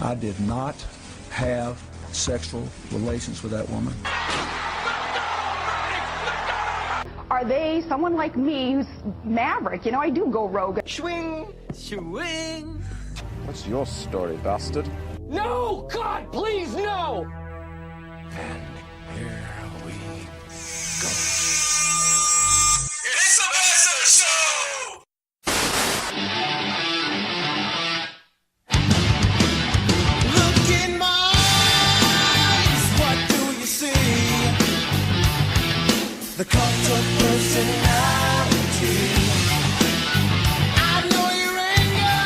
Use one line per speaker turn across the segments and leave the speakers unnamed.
I did not have sexual relations with that woman.
Are they someone like me who's maverick? You know, I do go rogue.
Swing, swing.
What's your story, bastard?
No! God, please, no!
And here we go.
It's the Bastard Show!
Look in my eyes, what do you see? The cult of personality. I know your anger,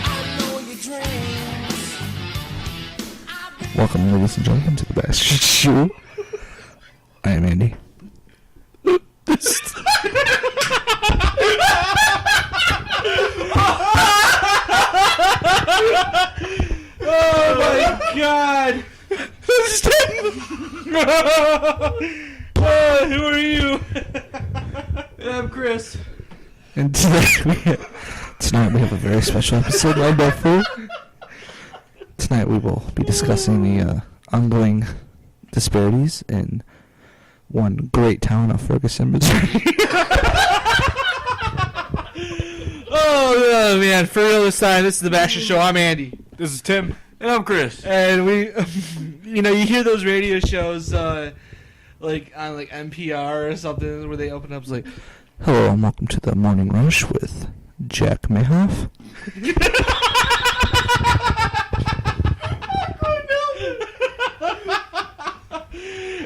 I know your dreams.
Welcome, ladies and gentlemen, to the Bastard Show. I am Andy.
Oh my God! Who are you? I'm Chris.
And tonight we have a very special episode lined up for you. Tonight we will be discussing the ongoing disparities in one great town of Ferguson, Missouri.
Oh man, for real this time, this is the Bastard Show. I'm Andy.
This is Tim.
And I'm Chris. And we, you know, you hear those radio shows, like on like NPR or something, where they open up like,
Hello and welcome to the Morning Rush with Jack Mayhoff.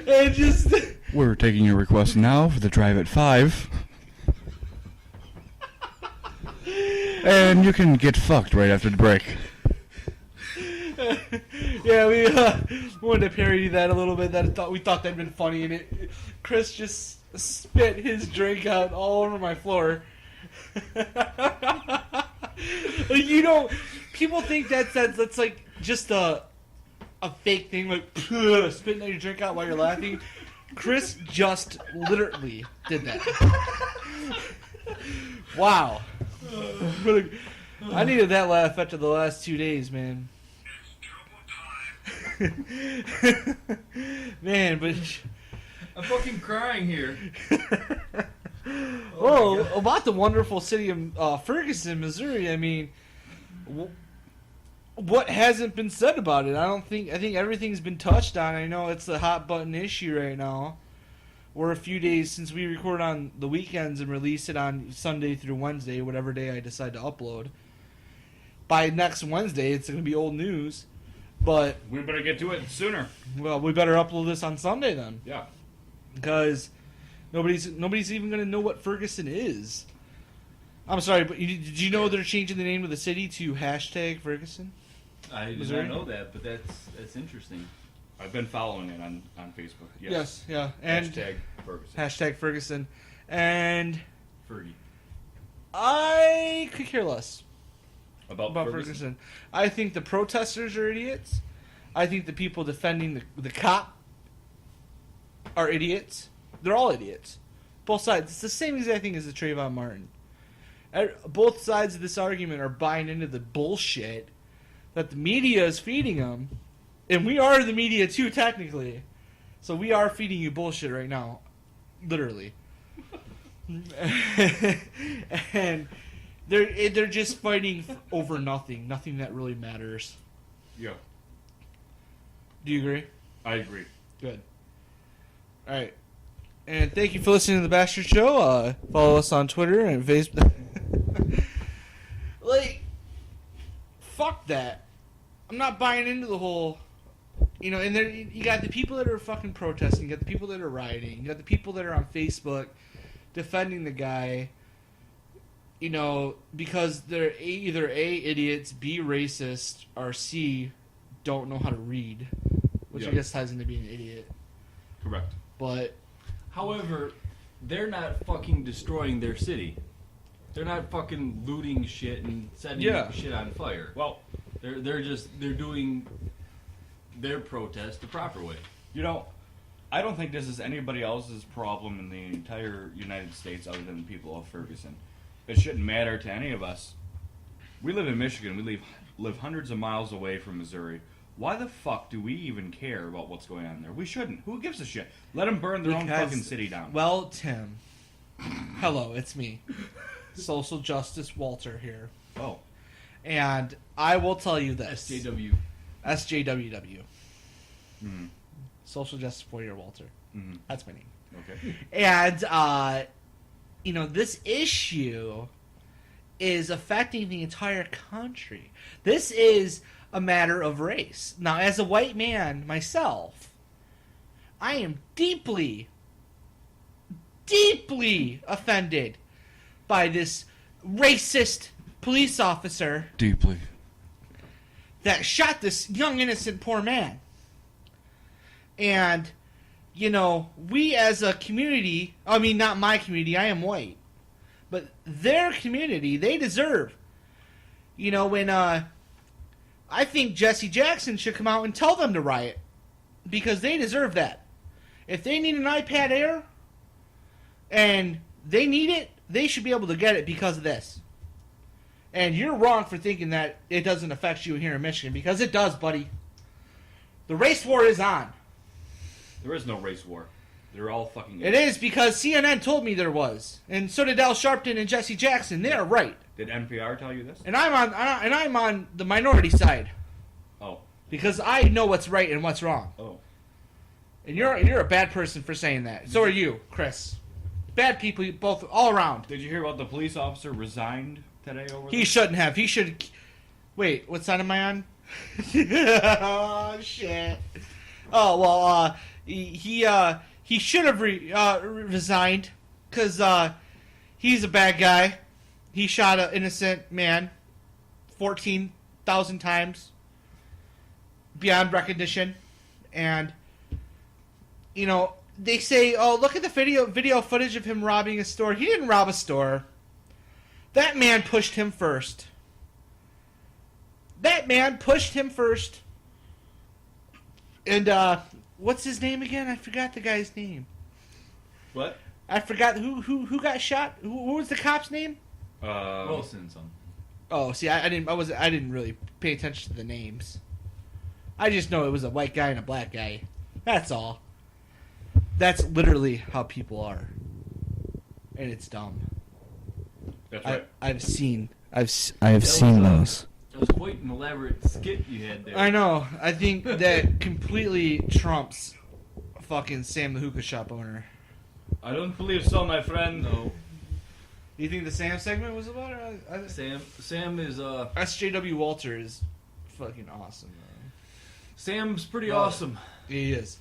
and just.
We're taking your request now for the drive at 5. And you can get fucked right after the break.
Yeah, we wanted to parody that a little bit. We thought that'd been funny, and Chris just spit his drink out all over my floor. Like, you know, people think that's like just a fake thing, like spitting out your drink out while you're laughing. Chris just literally did that. Wow. I needed that laugh after the last 2 days, man. Man, but
I'm fucking crying here.
Oh, about the wonderful city of Ferguson, Missouri. I mean, what hasn't been said about it? I think everything's been touched on. I know it's the hot button issue right now. We're a few days since we record on the weekends and release it on Sunday through Wednesday, whatever day I decide to upload. By next Wednesday, it's going to be old news. But
We better get to it sooner.
well, we better upload this on Sunday then,
Yeah.
because nobody's even going to know what Ferguson is. I'm sorry, but did you know they're changing the name of the city to #Ferguson?
I did
Missouri?
not know that, but that's interesting. I've been following it on Facebook.
Yes, yeah, and
Ferguson.
#Ferguson, and
Fergie.
I could care less
About
Ferguson. I think the protesters are idiots. I think the people defending the cop are idiots. They're all idiots. Both sides. It's the same exact thing as the Trayvon Martin. Both sides of this argument are buying into the bullshit that the media is feeding them. And we are the media too, technically. So we are feeding you bullshit right now. Literally. And they're just fighting over nothing. Nothing that really matters.
Yeah.
Do you agree?
I agree.
Good. Alright. And thank you for listening to The Bastard Show. Follow us on Twitter and Facebook. Like, fuck that. I'm not buying into the whole... You know, and there you got the people that are fucking protesting, you got the people that are rioting, you got the people that are on Facebook defending the guy, you know, because they're either A, idiots, B, racist, or C, don't know how to read, which I guess ties into being an idiot.
Correct.
But,
however, they're not fucking destroying their city. They're not fucking looting shit and setting shit on fire.
Well,
they're doing their protest the proper way.
you know, I don't think this is anybody else's problem in the entire United States other than the people of Ferguson. It shouldn't matter to any of us. We live in Michigan. We live hundreds of miles away from Missouri. Why the fuck do we even care about what's going on there? We shouldn't. Who gives a shit? Let them burn their own fucking city down.
Well, Tim. Hello, it's me. Social Justice Walter here.
Oh.
And I will tell you this.
SJW.
SJWW.
Mm.
Social Justice Warrior Walter.
Mm-hmm.
That's my name.
Okay.
And, this issue is affecting the entire country. This is a matter of race. Now, as a white man myself, I am deeply, deeply offended by this racist police officer
Deeply.
that shot this young, innocent, poor man. And, we as a community, I mean, not my community, I am white, but their community, they deserve, when, I think Jesse Jackson should come out and tell them to riot, because they deserve that. If they need an iPad Air, and they need it, they should be able to get it because of this. And you're wrong for thinking that it doesn't affect you here in Michigan, because it does, buddy. The race war is on.
There is no race war. They're all fucking
It is, because CNN told me there was. And so did Al Sharpton and Jesse Jackson. They're right.
Did NPR tell you this?
And I'm on the minority side.
Oh.
Because I know what's right and what's wrong.
Oh.
And you're a bad person for saying that. So are you, Chris. Bad people, both, all around.
Did you hear about the police officer resigned today over
He
there?
shouldn't have. He should... Wait, what side am I on? Oh, shit. Oh, well, he should have resigned, because he's a bad guy. He shot an innocent man 14,000 times beyond recognition. And, they say, oh, look at the video footage of him robbing a store. He didn't rob a store. That man pushed him first. And, what's his name again? I forgot the guy's name.
What?
I forgot who got shot. Who was the cop's name?
Wilson.
Oh, see, I didn't really pay attention to the names. I just know it was a white guy and a black guy. That's all. That's literally how people are, and it's dumb.
That's right.
I've seen those.
That was quite an elaborate skit you had there.
I know. I think that completely trumps fucking Sam the hookah shop owner.
I don't believe so, my friend.
No.
You think the Sam segment was about it?
Sam is
SJW Walter is fucking awesome, man.
Sam's pretty awesome.
He is.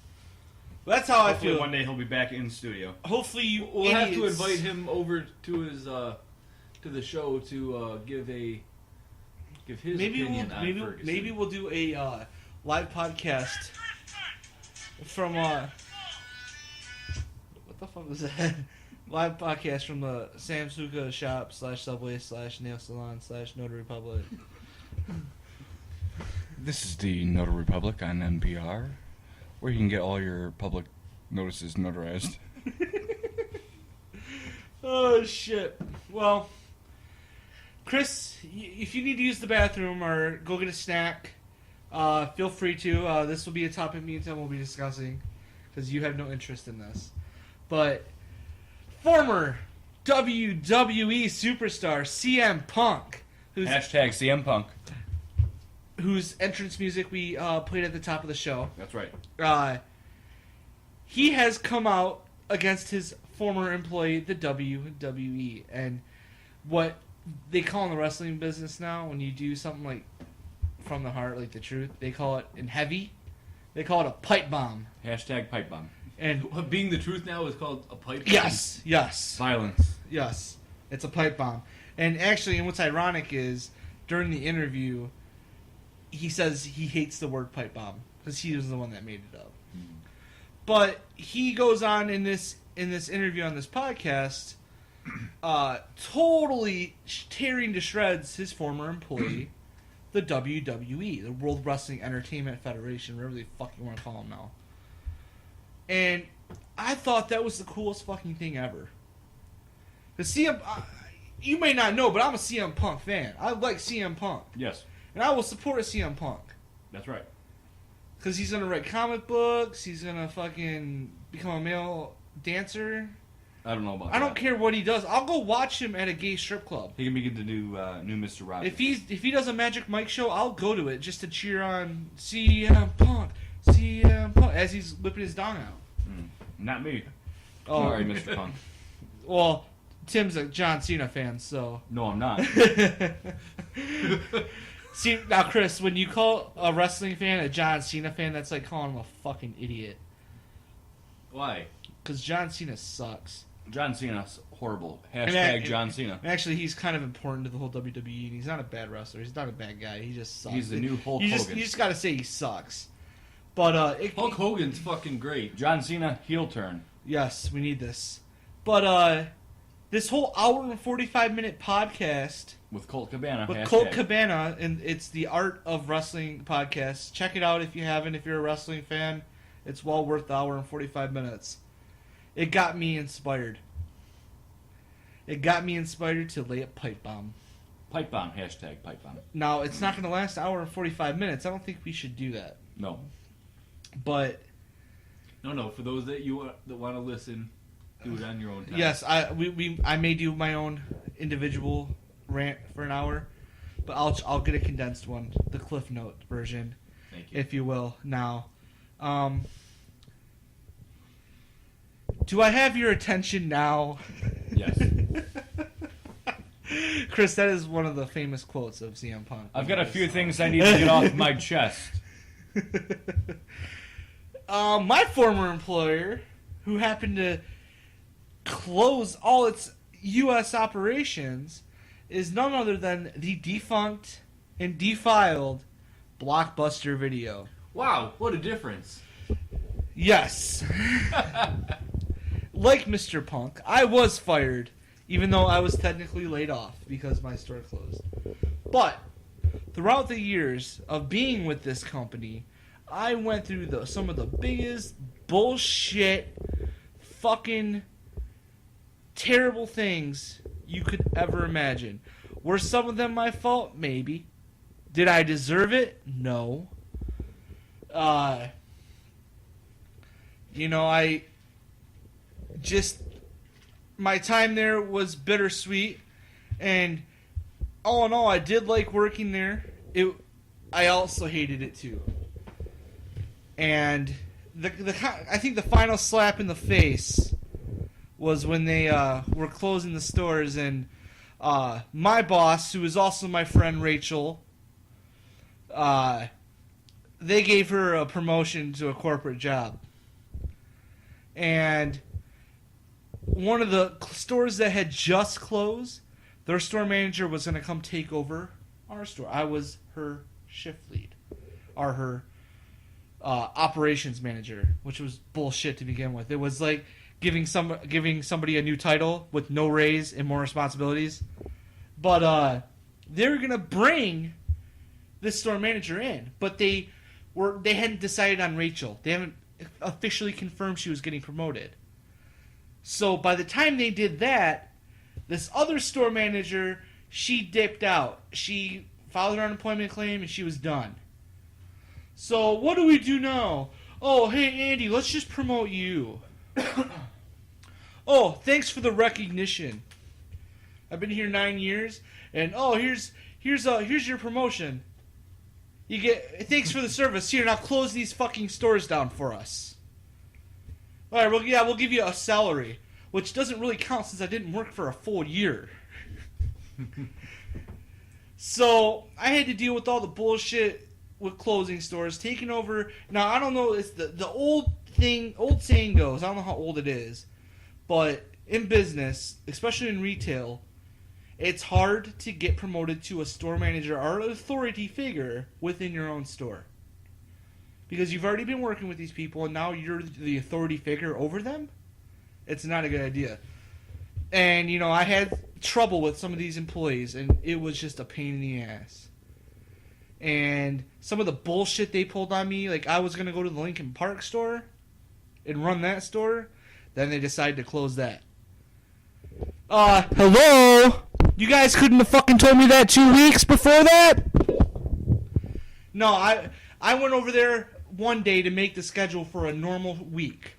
That's how
Hopefully
I feel.
one day he'll be back in studio.
Hopefully you
We'll have to
idiots-
invite him over to his to the show to give his opinion on Ferguson.
Maybe we'll do a live podcast from what the fuck was that? Live podcast from the Sam's Hookah Shop /Subway /Nail Salon /Notary Public.
This is the Notary Republic on NPR, where you can get all your public notices notarized.
Oh shit! Well, Chris, if you need to use the bathroom or go get a snack, feel free to. This will be a topic me and Tim will be discussing, because you have no interest in this. But former WWE Superstar CM Punk, who's
Hashtag CM Punk.
whose entrance music we played at the top of the show.
That's right.
He has come out against his former employee, the WWE, and what they call in the wrestling business now, when you do something like from the heart, like the truth, they call it in heavy. They call it a pipe bomb.
Hashtag pipe bomb.
And
being the truth now is called a pipe bomb.
Yes.
Violence.
Yes. It's a pipe bomb. And actually, and what's ironic is, during the interview, he says he hates the word pipe bomb, because he was the one that made it up. Mm-hmm. But he goes on in this interview on this podcast, totally tearing to shreds his former employee, the WWE, the World Wrestling Entertainment Federation, whatever they fucking want to call them now. And I thought that was the coolest fucking thing ever. Because CM, you may not know, but I'm a CM Punk fan. I like CM Punk.
Yes.
And I will support a CM Punk.
That's right.
Because he's going to write comic books. He's going to fucking become a male dancer.
I don't know about that.
I don't care what he does. I'll go watch him at a gay strip club.
He can be the new Mr. Rogers.
If he does a Magic Mike show, I'll go to it just to cheer on CM Punk as he's whipping his dong out.
Not me.
Oh.
Sorry, Mr. Punk.
Well, Tim's a John Cena fan, so.
No, I'm not.
See, now, Chris, when you call a wrestling fan a John Cena fan, that's like calling him a fucking idiot.
Why?
Because John Cena sucks.
John Cena's horrible. John Cena.
Actually, he's kind of important to the whole WWE, and he's not a bad wrestler. He's not a bad guy. He just sucks.
He's the new Hulk Hogan.
You just got to say he sucks. But
Hulk Hogan's fucking great.
John Cena, heel turn.
Yes, we need this. But this whole hour and 45-minute podcast
with Colt Cabana.
With Colt Cabana, and it's the Art of Wrestling podcast. Check it out if you haven't. If you're a wrestling fan, it's well worth the hour and 45 minutes. It got me inspired. It got me inspired to lay a pipe bomb.
Pipe bomb. Hashtag pipe bomb.
Now, it's not going to last an hour and 45 minutes. I don't think we should do that.
No.
But...
No. For those that want to listen, do it on your own time.
Yes, I may do my own individual rant for an hour, but I'll get a condensed one, the Cliff Note version,
Thank you.
if you will. Now, do I have your attention now?
Yes.
Chris, that is one of the famous quotes of CM Punk.
I've got a few things I need to get off my chest.
My former employer, who happened to close all its U.S. operations, is none other than the defunct and defiled Blockbuster Video.
Wow, what a difference.
Yes. Like Mr. Punk, I was fired, even though I was technically laid off because my store closed. But throughout the years of being with this company, I went through some of the biggest bullshit, fucking terrible things you could ever imagine. Were some of them my fault? Maybe. Did I deserve it? No. My time there was bittersweet, and all in all, I did like working there. I also hated it too. And I think the final slap in the face was when they were closing the stores, and my boss, who is also my friend Rachel, they gave her a promotion to a corporate job. And one of the stores that had just closed, their store manager was going to come take over our store. I was her shift lead, or her operations manager, which was bullshit to begin with. It was like giving somebody a new title with no raise and more responsibilities. But they were gonna bring this store manager in, but they hadn't decided on Rachel. They haven't officially confirmed she was getting promoted. So by the time they did that, this other store manager, she dipped out. She filed her unemployment claim and she was done. So what do we do now? Oh, hey Andy, let's just promote you. Oh, thanks for the recognition. I've been here 9 years, and here's your promotion. Thanks for the service. Here, now close these fucking stores down for us. All right, we'll give you a salary, which doesn't really count since I didn't work for a full year. So I had to deal with all the bullshit with closing stores, taking over. Now I don't know. It's the old saying goes. I don't know how old it is, but in business, especially in retail, it's hard to get promoted to a store manager or an authority figure within your own store. Because you've already been working with these people and now you're the authority figure over them. It's not a good idea. And, I had trouble with some of these employees and it was just a pain in the ass. And some of the bullshit they pulled on me, like I was going to go to the Lincoln Park store and run that store, then they decided to close that. Hello? You guys couldn't have fucking told me that 2 weeks before that? No, I went over there one day to make the schedule for a normal week.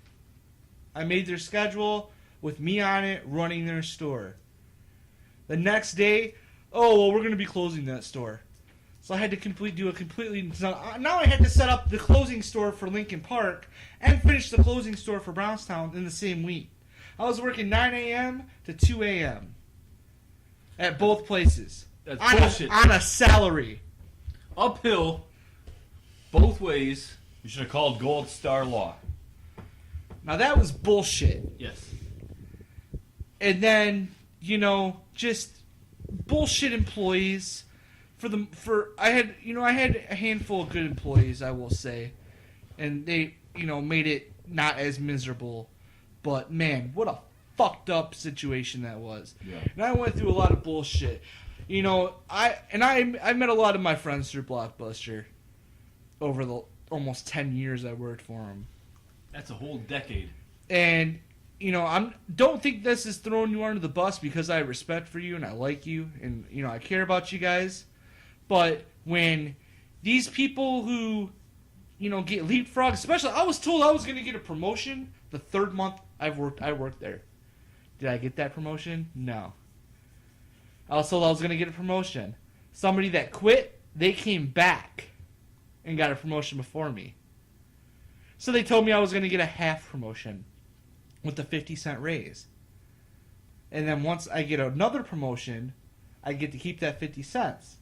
I made their schedule with me on it, running their store. The next day, oh, well, we're going to be closing that store. So I had to do a completely... Now I had to set up the closing store for Lincoln Park and finish the closing store for Brownstown in the same week. I was working 9 a.m. to 2 a.m. at both places.
That's bullshit.
On a salary.
Uphill, both ways.
You should have called Gold Star Law.
Now that was bullshit.
Yes.
And then, just bullshit employees. I had a handful of good employees, I will say, and they made it not as miserable. But man, what a fucked up situation that was.
Yeah.
And I went through a lot of bullshit. I met a lot of my friends through Blockbuster over the almost 10 years I worked for them.
That's a whole decade.
And don't think this is throwing you under the bus, because I have respect for you and I like you and I care about you guys. But when these people who get leapfrogged, especially, I was told I was going to get a promotion the third month I worked there. Did I get that promotion? No. I was told I was going to get a promotion. Somebody that quit, they came back and got a promotion before me. So they told me I was going to get a half promotion with a 50-cent raise. And then once I get another promotion, I get to keep that 50 cents.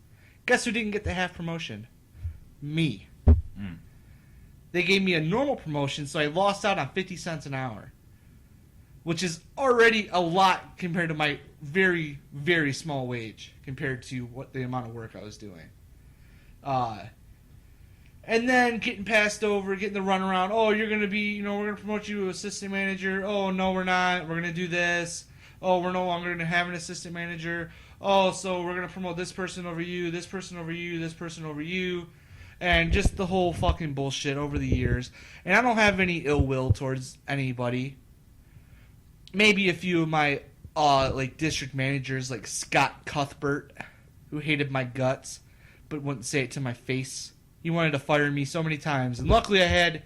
Guess who didn't get the half promotion? Me.
Mm.
They gave me a normal promotion, so I lost out on 50 cents an hour, which is already a lot compared to my very, very small wage compared to what the amount of work I was doing. And then getting passed over, getting the runaround. Oh, you're going to be, we're going to promote you to assistant manager. Oh, no, we're not. We're going to do this. Oh, we're no longer going to have an assistant manager. Oh, so we're going to promote this person over you, this person over you, this person over you. And just the whole fucking bullshit over the years. And I don't have any ill will towards anybody. Maybe a few of my district managers, like Scott Cuthbert, who hated my guts, but wouldn't say it to my face. He wanted to fire me so many times. And luckily I had,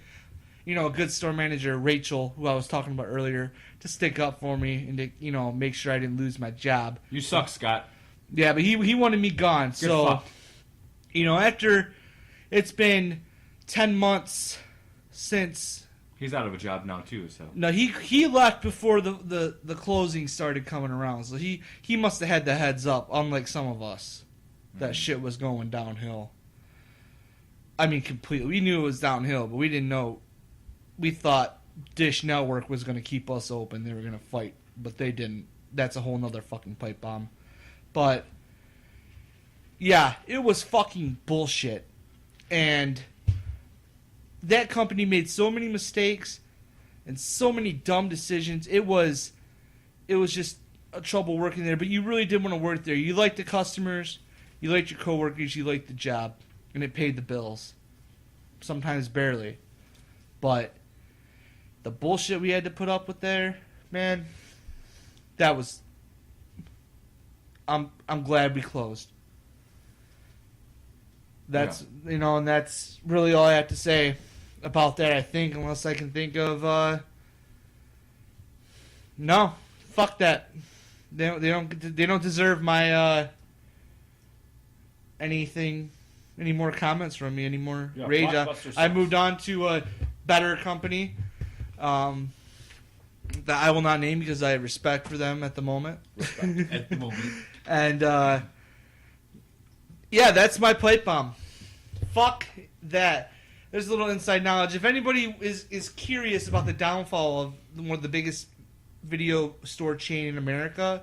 a good store manager, Rachel, who I was talking about earlier, to stick up for me and to, make sure I didn't lose my job.
You suck, Scott.
Yeah, but he wanted me gone.
Get
so,
fucked.
After it's been 10 months since...
He's out of a job now, too, so...
No, he left before the closing started coming around. So he must have had the heads up, unlike some of us. That shit was going downhill. I mean, completely. We knew it was downhill, but we didn't know. We thought Dish Network was going to keep us open. They were going to fight, but they didn't. That's a whole nother fucking pipe bomb. But, yeah, it was fucking bullshit. And that company made so many mistakes and so many dumb decisions. It was just a trouble working there, but you really did want to work there. You liked the customers, you liked your coworkers, you liked the job. And it paid the bills. Sometimes barely. But the bullshit we had to put up with there, man, that was... I'm glad we closed. That's, and that's really all I have to say about that, I think, unless I can think of, no, fuck that. They don't deserve my, anything... Any more comments from me? Any more rage? I moved on to a better company that I will not name because I have respect for them at the moment.
At the moment.
And, yeah, that's my pipe bomb. Fuck that. There's a little inside knowledge. If anybody is curious about the downfall of one of the biggest video store chain in America,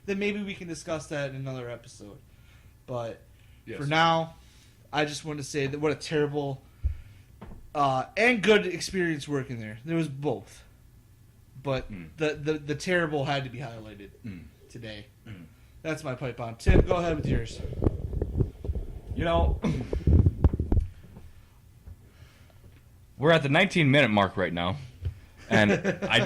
then maybe we can discuss that in another episode. But for now... I just want to say that what a terrible and good experience working there. There was both, but the terrible had to be highlighted today. That's my pipe bomb. Tim, go ahead with yours.
We're at the 19-minute mark right now, and I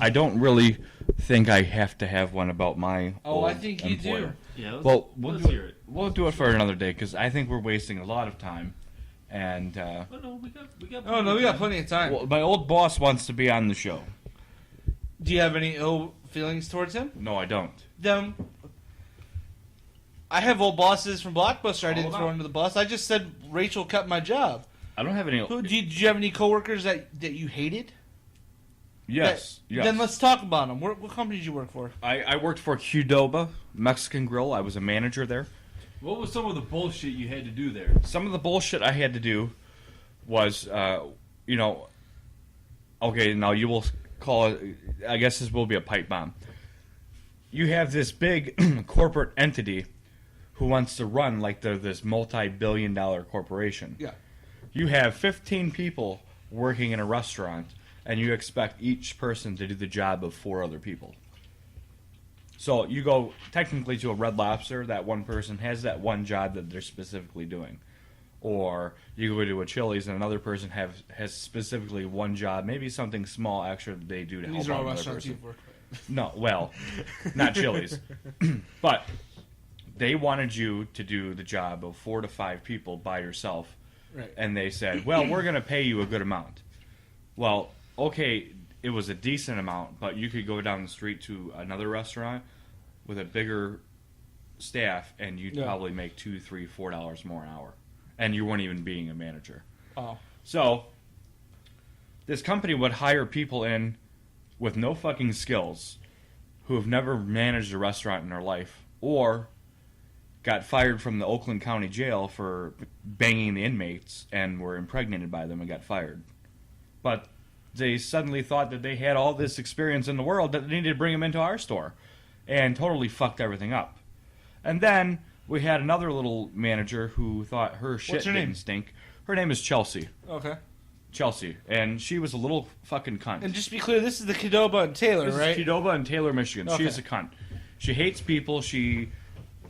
don't really think I have to have one about my.
Oh, I think you do.
Yeah,
well,
let's hear it.
We'll do it for another day because I think we're wasting a lot of time. And
Oh no, we got.
Oh no, we got plenty of time.
well, my old boss wants to be on the show.
Do you have any ill feelings towards him?
No, I don't.
Them. I have old bosses from Blockbuster I didn't
Hold
throw
on.
under the bus. I just said Rachel cut my job.
I don't have any.
Did you have any coworkers that you hated?
Yes. Yes.
Then let's talk about them. What company did you work for?
I worked for Qdoba Mexican Grill. I was a manager there.
What was some of the bullshit you had to do there?
Some of the bullshit I had to do was, okay, now you will call it, I guess this will be a pipe bomb. You have this big corporate entity who wants to run like they're this multi-billion-dollar corporation.
Yeah.
You have 15 people working in a restaurant, and you expect each person to do the job of 4 other people. So you go technically to a Red Lobster, that one person has that one job that they're specifically doing. Or you go to a Chili's and another person has specifically one job, maybe something small extra that they do to
These
help
are
out
all
another
restaurants
person.
you've worked with.
No, well, not Chili's. But they wanted you to do the job of 4 to 5 people by yourself.
Right.
And they said, well, we're going to pay you a good amount. Well, okay, it was a decent amount, but you could go down the street to another restaurant with a bigger staff, and you'd probably make $2, $3, $4 more an hour. And you weren't even being a manager.
Oh.
So, this company would hire people in with no fucking skills who have never managed a restaurant in their life, or got fired from the Oakland County Jail for banging the inmates and were impregnated by them and got fired. But they suddenly thought that they had all this experience in the world that they needed to bring them into our store, and totally fucked everything up. And then we had another little manager who thought her shit
What's her name?
didn't stink. Her name is Chelsea.
Okay.
Chelsea. And she was a little fucking cunt.
And just to be clear, this is the Qdoba and Taylor,
This
right?
is Qdoba in Taylor, Michigan. She
Okay.
is a cunt. She hates people. She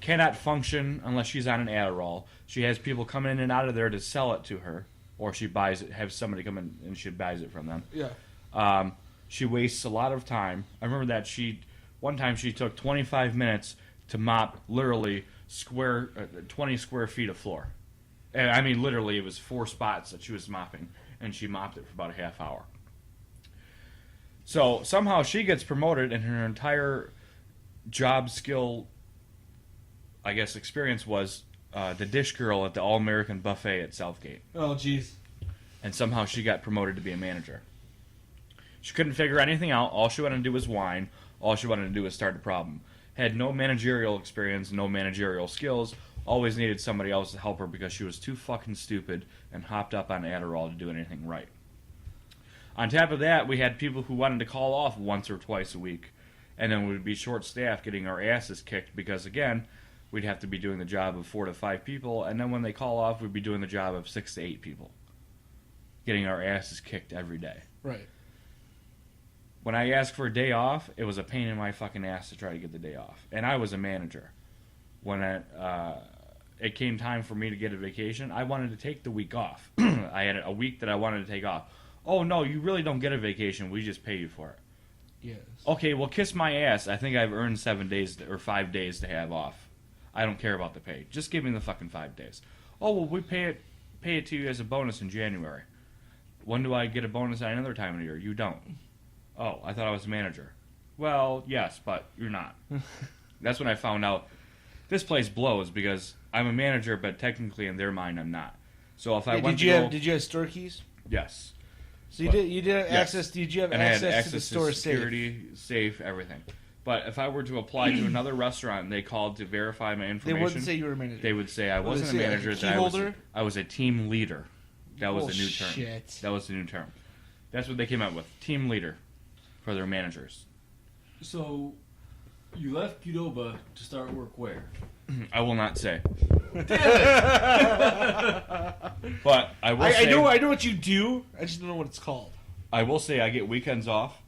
cannot function unless she's on an Adderall. She has people coming in and out of there to sell it to her, or she buys it, have somebody come in and she buys it from them.
Yeah.
She wastes a lot of time. I remember that one time she took 25 minutes to mop literally 20 square feet of floor. And I mean, literally, it was 4 spots that she was mopping, and she mopped it for about a half hour. So somehow she gets promoted, and her entire job skill, I guess, experience was the dish girl at the All-American Buffet at Southgate.
Oh, jeez.
And somehow she got promoted to be a manager. She couldn't figure anything out. All she wanted to do was whine. All she wanted to do was start a problem. Had no managerial experience, no managerial skills. Always needed somebody else to help her because she was too fucking stupid and hopped up on Adderall to do anything right. On top of that, we had people who wanted to call off once or twice a week. And then we'd be short-staffed getting our asses kicked because, again, we'd have to be doing the job of 4 to 5 people. And then when they call off, we'd be doing the job of 6 to 8 people. Getting our asses kicked every day.
Right.
When I asked for a day off, it was a pain in my fucking ass to try to get the day off. And I was a manager. When it came time for me to get a vacation, I wanted to take the week off. I had a week that I wanted to take off. Oh, no, you really don't get a vacation. We just pay you for it.
Yes.
Okay, well, kiss my ass. I think I've earned 7 days or 5 days to have off. I don't care about the pay. Just give me the fucking 5 days. Oh, well, we pay it to you as a bonus in January. When do I get a bonus at another time of the year? You don't. Oh, I thought I was a manager. Well, yes, but you're not. That's when I found out this place blows because I'm a manager, but technically in their mind I'm not. So if I went
did you have store keys?
Yes.
So you did have
Yes.
access? Did you have
and
access,
I had access
to the store
security, safe, everything. But if I were to apply to another restaurant and they called to verify my information,
They wouldn't say you were a manager.
They would say I
What would
wasn't
they
a
say,
manager.
like a key
That
holder?
I was a team leader. That was the new term.
Bullshit.
That was the new term. That's what they came up with. Team leader for their managers.
So, you left Qdoba to start work where?
I will not say. But I will say
I know what you do. I just don't know what it's called.
I will say I get weekends off,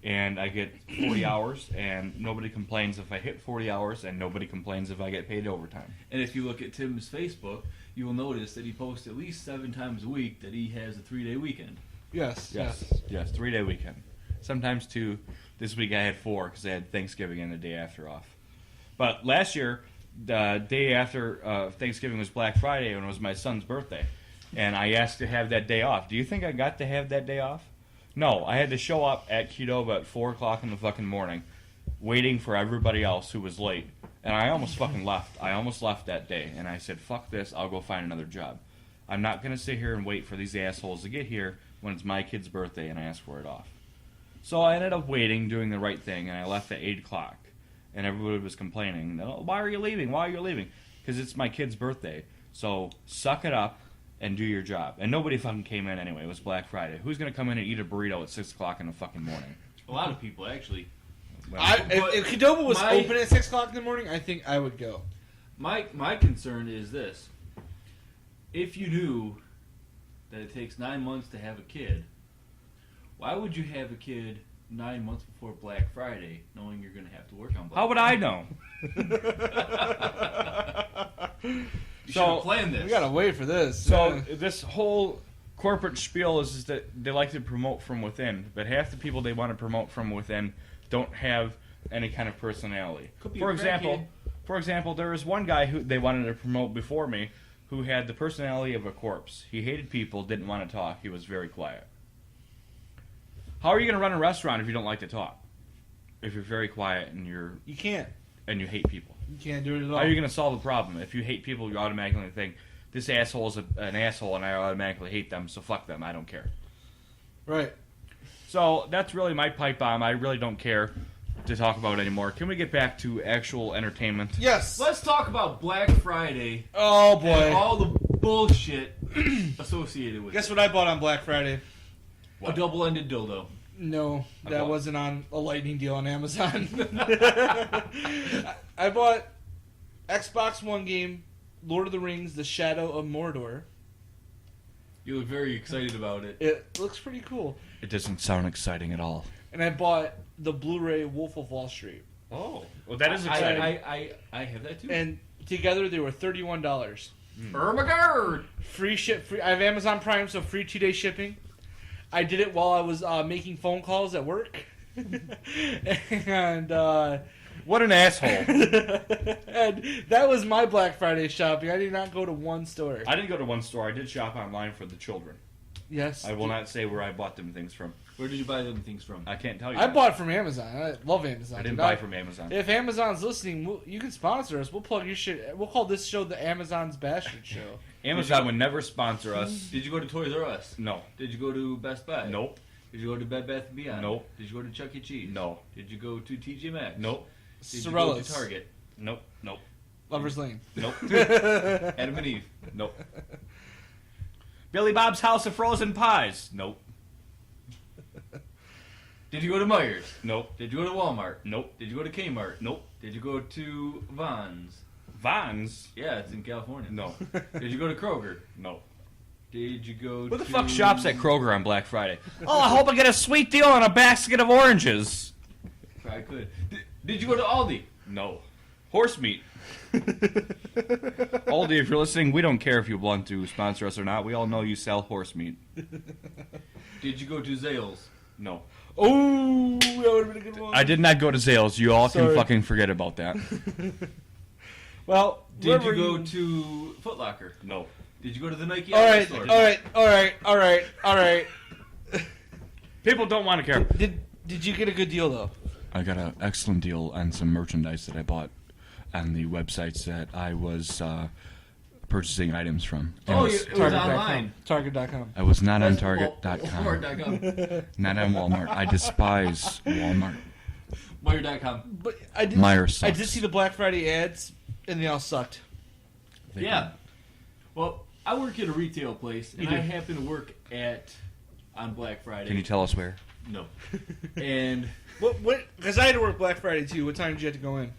and I get 40 hours, and nobody complains if I hit 40 hours, and nobody complains if I get paid overtime.
And if you look at Tim's Facebook, you will notice that he posts at least 7 times a week that he has a 3-day weekend.
Yes.
3-day weekend. Sometimes 2. This week I had 4 because I had Thanksgiving and the day after off. But last year, the day after Thanksgiving was Black Friday, and it was my son's birthday. And I asked to have that day off. Do you think I got to have that day off? No, I had to show up at Qdoba at 4 o'clock in the fucking morning, waiting for everybody else who was late. And I almost fucking left. I almost left that day. And I said, fuck this, I'll go find another job. I'm not going to sit here and wait for these assholes to get here when it's my kid's birthday and I ask for it off. So I ended up waiting, doing the right thing, and I left at 8 o'clock. And everybody was complaining, oh, why are you leaving? Why are you leaving? Because it's my kid's birthday. So suck it up and do your job. And nobody fucking came in anyway. It was Black Friday. Who's going to come in and eat a burrito at 6 o'clock in the fucking morning?
A lot of people, actually.
Well,
if Qdoba was open at 6 o'clock in the morning, I think I would go.
My concern is this. If you knew that it takes 9 months to have a kid, why would you have a kid 9 months before Black Friday, knowing you're going to have to work on Black Friday?
How would I know?
You should have planned this.
We gotta wait for this.
So this whole corporate spiel is that they like to promote from within, but half the people they want to promote from within don't have any kind of personality. For example, there was one guy who they wanted to promote before me who had the personality of a corpse. He hated people, didn't want to talk. He was very quiet. How are you going to run a restaurant if you don't like to talk? If you're very quiet and
you can't,
and you hate people.
You can't do it at all.
How are you going to solve the problem? If you hate people, you automatically think, this asshole is an asshole and I automatically hate them, so fuck them, I don't care.
Right.
So that's really my pipe bomb. I really don't care to talk about it anymore. Can we get back to actual entertainment?
Yes.
Let's talk about Black Friday.
Oh, boy.
And all the bullshit associated with it.
Guess what I bought on Black Friday?
A double-ended dildo.
No, that wasn't on a lightning deal on Amazon. I bought Xbox One game, Lord of the Rings, The Shadow of Mordor.
You look very excited about it.
It looks pretty cool.
It doesn't sound exciting at all.
And I bought the Blu-ray Wolf of Wall Street.
Oh.
Well, that is exciting.
I have that too.
And together they were $31.
Oh my god!
Free ship. I have Amazon Prime, so free 2-day shipping. I did it while I was making phone calls at work. And
what an asshole.
And that was my Black Friday shopping. I did not go to one store.
I didn't go to one store. I did shop online for the children.
Yes.
I will not say where I bought them things from.
Where did you buy them things from?
I can't tell you.
I bought from Amazon. I love Amazon.
I didn't buy from Amazon.
If Amazon's listening, you can sponsor us. We'll plug your shit. We'll call this show the Amazon's Bastard Show.
Amazon would never sponsor us.
Did you go to Toys R Us?
No.
Did you go to Best Buy?
Nope.
Did you go to Bed Bath & Beyond?
Nope.
Did you go to Chuck E. Cheese?
No.
Did you go to TJ Maxx?
Nope.
Did you go to
Sorellas.
Target?
Nope. Nope.
Lover's Lane.
Nope.
Adam and Eve?
Nope. Billy Bob's House of Frozen Pies? Nope.
Did you go to Myers?
Nope.
Did you go to Walmart?
Nope.
Did you go to Kmart?
Nope.
Did you go to Vons?
Vons?
Yeah, it's in California.
No.
Did you go to Kroger?
No.
Did you go
Who
to...
the fuck shops at Kroger on Black Friday? Oh, I hope I get a sweet deal on a basket of oranges.
Probably could. Did you go to Aldi?
No. Horse meat. Aldi, if you're listening, we don't care if you want to sponsor us or not. We all know you sell horse meat.
Did you go to Zales?
No.
Oh, that would have been a good one.
I did not go to Zales. You all
Sorry.
can fucking forget about that.
Well,
did you go to Foot Locker?
No.
Did you go to the Nike
All right,
store?
all right.
People don't want to care.
Did you get a good deal though?
I got an excellent deal on some merchandise that I bought on the websites that I was purchasing items from.
Oh, it was online.
Target.com.
I was not on Target.com.
Walmart.com.
Not on Walmart. I despise Walmart.
Meyer.com.
But I did.
Meyer
I
sucks.
did see the Black Friday ads, and they all sucked.
Yeah. Well, I work at a retail place, and
You do.
I happen to work on Black Friday.
Can you tell us where?
No. And
What? Because I had to work Black Friday too. What time did you have to go in?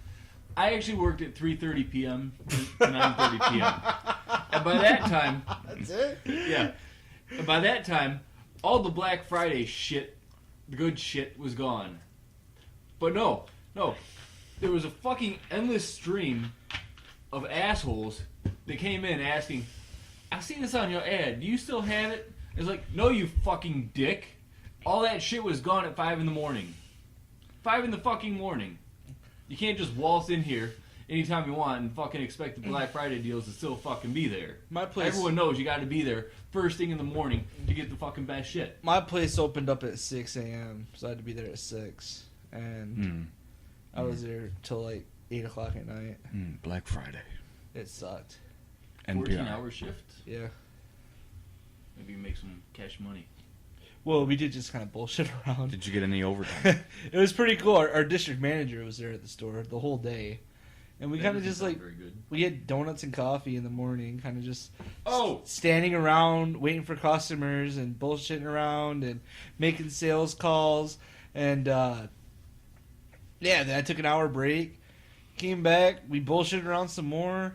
I actually worked at 3:30 p.m. to 9:30 p.m. And by that time,
That's it.
yeah. And by that time, all the Black Friday shit, the good shit, was gone. But no, there was a fucking endless stream of assholes that came in asking, "I've seen this on your ad. Do you still have it?" It's like, "No, you fucking dick. All that shit was gone at 5 in the morning. 5 in the fucking morning. You can't just waltz in here anytime you want and fucking expect the Black Friday deals to still fucking be there.
My place.
Everyone knows you got to be there first thing in the morning to get the fucking best shit.
My place opened up at 6 a.m., so I had to be there at 6. And I was there till like 8 o'clock at night.
Black Friday.
It sucked.
14-hour shift?
Yeah.
Maybe you make some cash money.
Well, we did just kind of bullshit around.
Did you get any overtime?
It was pretty cool. Our district manager was there at the store the whole day. And we kind of just like,
very good.
we had donuts and coffee in the morning, kind of just
Oh!
standing around, waiting for customers and bullshitting around and making sales calls. And, yeah, then I took an hour break, came back, we bullshitted around some more,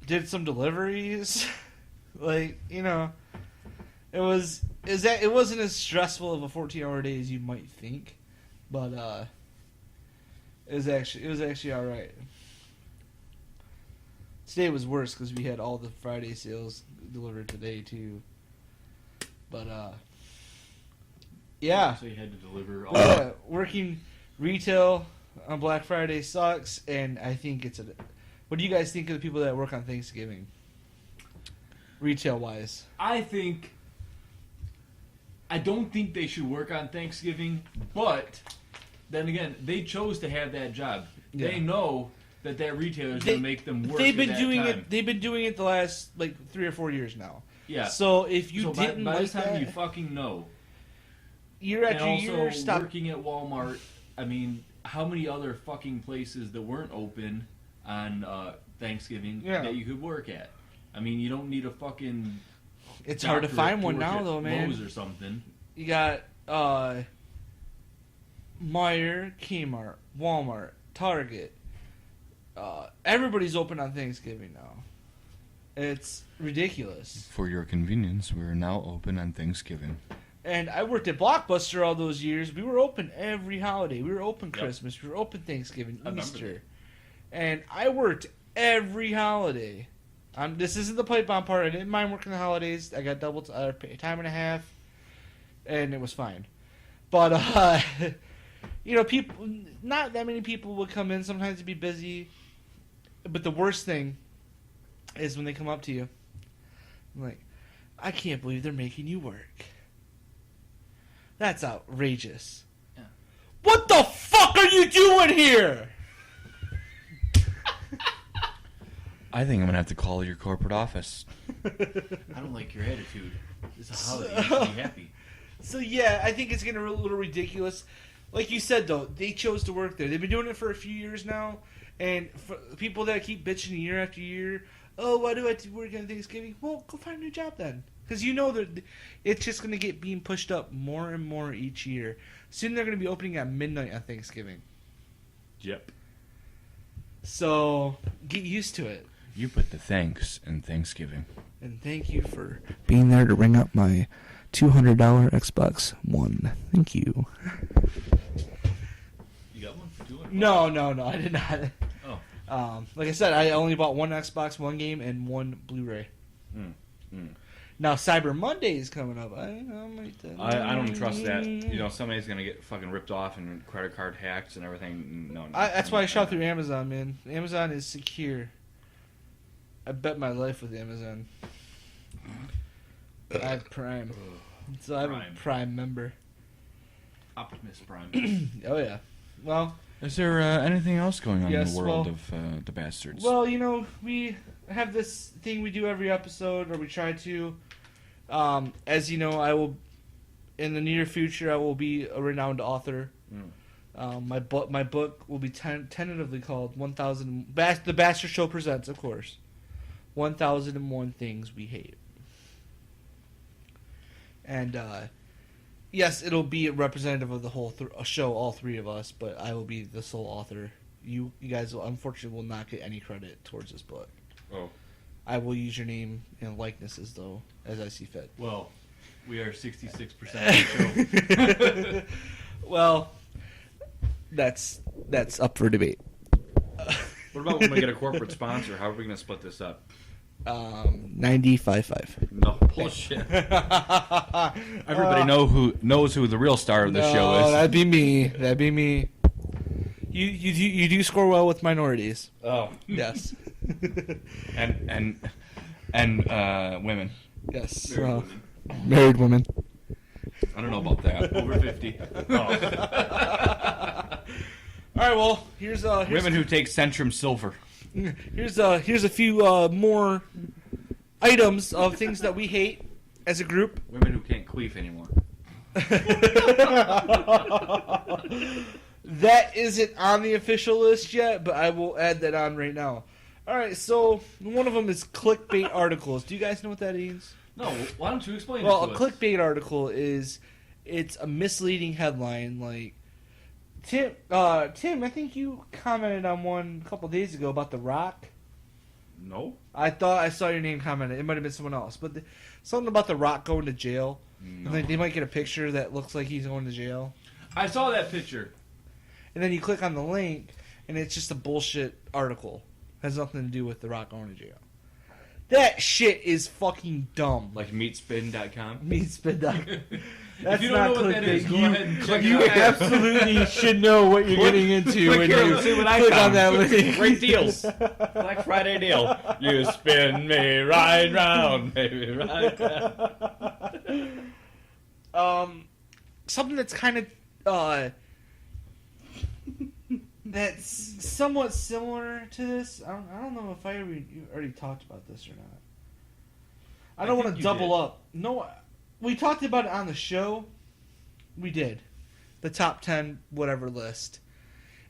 did some deliveries. Like, you know, it wasn't as stressful of a 14-hour day as you might think, but it was actually all right. Today was worse because we had all the Friday sales delivered today too. But yeah.
So you had to deliver all
Yeah, working retail on Black Friday sucks, and I think it's a. What do you guys think of the people that work on Thanksgiving? Retail wise,
I don't think they should work on Thanksgiving, but then again, they chose to have that job.
Yeah.
They know that retailer is going to make them work.
They've been
at that
doing
time.
it. They've been doing it the last like 3 or 4 years now.
Yeah.
So if you didn't
by
like
this time
that,
you fucking know.
year after
and
year,
also
stop.
working at Walmart. I mean, how many other fucking places that weren't open on Thanksgiving that you could work at? I mean, you don't need a fucking.
It's hard to find one now, though, man.
Lowe's or something.
You got Meijer, Kmart, Walmart, Target. Everybody's open on Thanksgiving now. It's ridiculous.
For your convenience, we're now open on Thanksgiving.
And I worked at Blockbuster all those years. We were open every holiday. We were open Christmas. We were open Thanksgiving, Easter. And I worked every holiday. This isn't the pipe bomb part. I didn't mind working the holidays. I got double time and a half, and it was fine. But you know, people, not that many people would come in. Sometimes it'd be busy. But the worst thing is when they come up to you, I'm like, I can't believe they're making you work. That's outrageous.
Yeah.
What the fuck are you doing here?
I think I'm gonna have to call your corporate office.
I don't like your attitude. It's a holiday. You should be happy.
So yeah, I think it's getting a little ridiculous. Like you said, though, they chose to work there. They've been doing it for a few years now, and for people that keep bitching year after year, oh, why do I have to work on Thanksgiving? Well, go find a new job then, because you know that it's just going to get being pushed up more and more each year. Soon they're going to be opening at midnight on Thanksgiving.
Yep.
So get used to it.
You put the thanks in Thanksgiving.
And thank you for being there to ring up my $200 Xbox One. Thank you.
You got one for $200?
No, I did not.
Oh.
Like I said, I only bought one Xbox One game and one Blu-ray. Now Cyber Monday is coming up. I
don't trust that. You know, somebody's gonna get fucking ripped off and credit card hacked and everything. No.
That's why I shop through Amazon, man. Amazon is secure. I bet my life with Amazon. I have Prime. So I'm a Prime member.
Optimus Prime.
Oh, yeah. Well...
Is there anything else going on in the world
well,
of the bastards?
Well, you know, we have this thing we do every episode, or we try to. As you know, I will... In the near future, I will be a renowned author. My book will be tentatively called 1,000... The Bastard Show Presents, of course. 1001 Things We Hate. And, yes, it'll be a representative of the whole show, all three of us, but I will be the sole author. You guys, unfortunately, will not get any credit towards this book.
Oh.
I will use your name and likenesses, though, as I see fit.
Well, we are 66% of the show.
Well, that's up for debate.
What about when we get a corporate sponsor? How are we going to split this up?
95-5.
No bullshit. Everybody knows who the real star of the show is.
That'd be me. You do score well with minorities.
Oh.
Yes.
and women.
Yes.
Married women.
I don't know about that.
Over 50.
All right. Well, here's
Women who take Centrum Silver.
here's a few more items of things that we hate as a group.
Women who can't queef anymore.
That isn't on the official list yet, but I will add that on right now. All right, so one of them is clickbait articles. Do you guys know what that means?
No, why don't you explain
Well,
it
a
to us?
clickbait article it's a misleading headline. Like Tim, I think you commented on one a couple days ago about The Rock.
No.
I thought I saw your name commented. It might have been someone else, but something about The Rock going to jail.
No.
Like they might get a picture that looks like he's going to jail,
I saw that picture.
and then you click on the link, and it's just a bullshit article. Has nothing to do with The Rock going to jail. That shit is fucking dumb.
Like meatspin.com?
Meatspin.com.
If you don't know what that is, go ahead and click
You
it out.
absolutely should know what you're getting into when
here,
you
let's see what I
click on
found.
that link.
Great deals. Black Friday deal. You spin me right round, baby, right round.
Something that's kind of that's somewhat similar to this. I don't know if you already talked about this or not. I don't want to double up. No, we talked about it on the show. We did. The top 10 whatever list.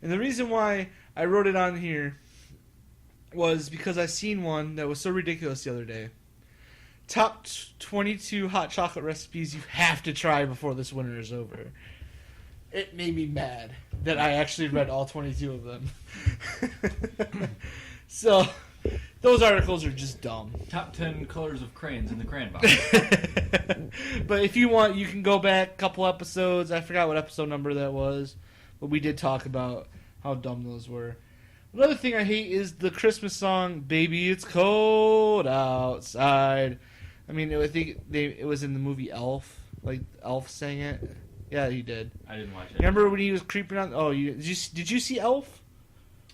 And the reason why I wrote it on here was because I seen one that was so ridiculous the other day. Top 22 hot chocolate recipes you have to try before this winter is over. It made me mad that I actually read all 22 of them. So, those articles are just dumb.
Top 10 colors of crayons in the crayon box.
But if you want, you can go back a couple episodes. I forgot what episode number that was. But we did talk about how dumb those were. Another thing I hate is the Christmas song, Baby It's Cold Outside. I mean, I think it was in the movie Elf. Like, Elf sang it. Yeah, he did.
I didn't watch it.
Remember when he was creeping on... Oh, did you see Elf?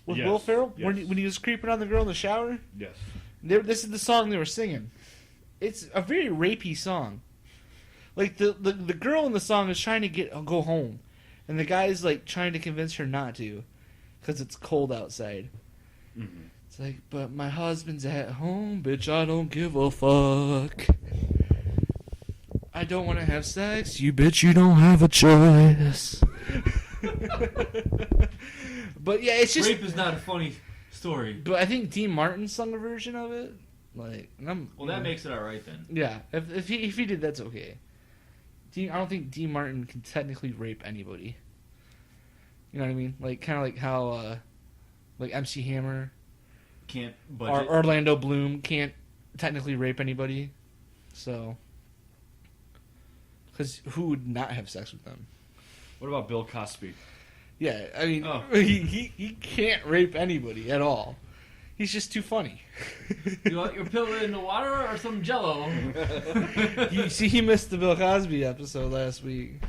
With
Yes,
Will Ferrell?
yes.
When he was creeping on the girl in the shower?
Yes.
This is the song they were singing. It's a very rapey song. Like, the girl in the song is trying to go home. And the guy's, like, trying to convince her not to. Because it's cold outside.
Mm-hmm.
It's like, but my husband's at home, bitch, I don't give a fuck. I don't want to have sex, you bitch, you don't have a choice. But yeah, it's just...
Rape is not a funny story.
But I think Dean Martin sung a version of it. Like,
Well, that makes it alright then.
Yeah, if he did, that's okay. I don't think Dean Martin can technically rape anybody. You know what I mean? Like, kind of like how, like MC Hammer
Can't
or
budget.
Orlando Bloom can't technically rape anybody. So, because who would not have sex with them?
What about Bill Cosby?
Yeah, I mean,
Oh.
he can't rape anybody at all. He's just too funny.
You want your pill in the water or some Jello?
He missed the Bill Cosby episode last week.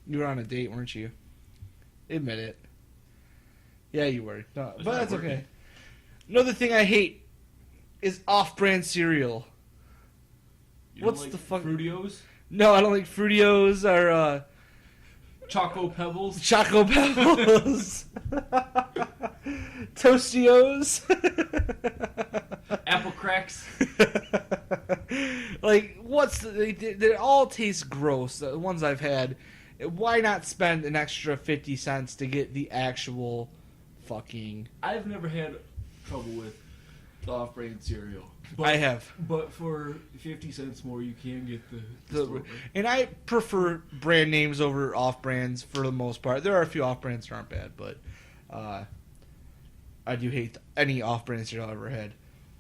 You were on a date, weren't you? Admit it. Yeah, you were. No,
It's
but
not
that's
working.
okay. Another thing I hate is off-brand cereal.
You don't
What's
like
the fuck?
Fruitios?
No, I don't like Fruitios or
Choco Pebbles?
Choco Pebbles. Tostios.
Apple Cracks?
Like, they all taste gross. The ones I've had. Why not spend an extra 50 cents to get the actual fucking...
I've never had trouble with the off-brand cereal.
I have.
But for 50 cents more, you can get the store.
And I prefer brand names over off-brands for the most part. There are a few off-brands that aren't bad, but I do hate any off-brand cereal I've ever had.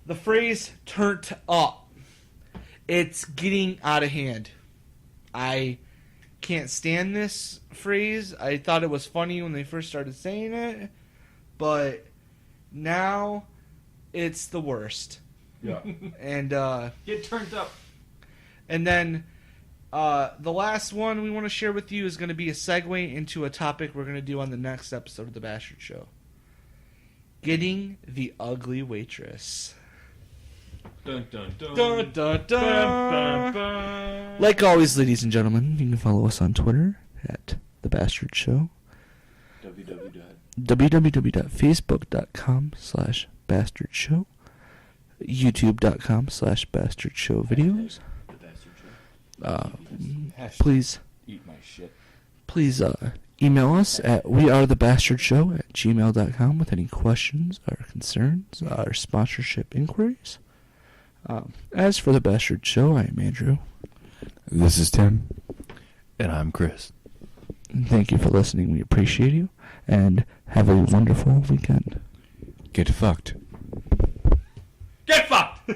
The phrase, "turned up," it's getting out of hand. I can't stand this phrase. I thought it was funny when they first started saying it, but now it's the worst.
Yeah.
And
Get turned up.
and then The last one we want to share with you is going to be a segue into a topic we're going to do on the next episode of The Bastard Show. Getting the ugly waitress.
Dun, dun, dun.
Dun, dun, dun.
Bum, bum, bum.
Like always, ladies and gentlemen, you can follow us on Twitter at The Bastard Show. www.facebook.com/Bastard Show. YouTube.com/Bastard Show videos. Please
Eat my shit.
Please email us at wearethebastardshow@gmail.com with any questions or concerns or sponsorship inquiries. As for The Bastard Show, I am Andrew.
This is Tim. And I'm Chris.
And thank you for listening. We appreciate you. And have a wonderful weekend.
Get fucked.
Get fucked!